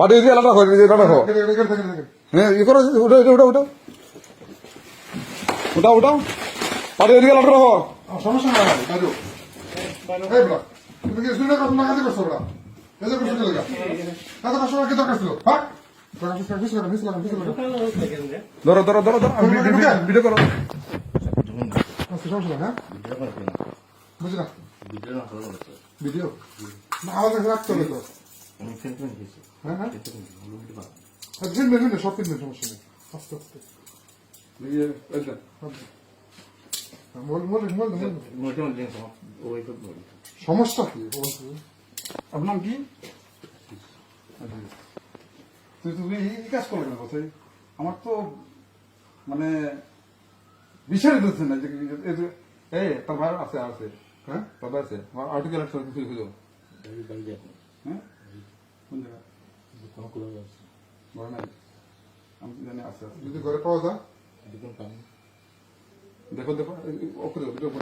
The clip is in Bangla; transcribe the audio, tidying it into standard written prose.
পাঠিয়ে দিয়ে আলাদা করে এটা রাখো হ্যাঁ ই করো ওটা ওটা ওটা ওটা ওটা ওটা পাঠিয়ে দিয়ে আলাদা রাখো সমস্যা নাই কাজু এই ব্লক তুমি কি শুনে কথা না কাজে করছো ব্লক এজে করছো কি লাগা কাজ করার সময় কি দরকার ছিল হ্যাঁ ধরো ধরো ধরো ধরো ভিডিও করো সমস্যা হ্যাঁ বুঝি না ভিডিও না আওয়াজ রাখতে হবে তো হ্যাঁ হ্যাঁ ফিল্মে সব ফিল্মে সমস্যা নেই আস্তে আস্তে সমস্যা কি আপনার কি তুমি এই কাজ করলে কেন কোথায় আমার তো মানে বিচারে দিচ্ছে না যে এই তার ভাই আছে আছে হ্যাঁ তার ভাই আছে আমার আর্টিকেল একটা কিছু খুঁজো হ্যাঁ কোন জায়গা বড় নাই আমি জানি আছে যদি ঘরে পাওয়া যায় দেখো দেখো ওকে দেখো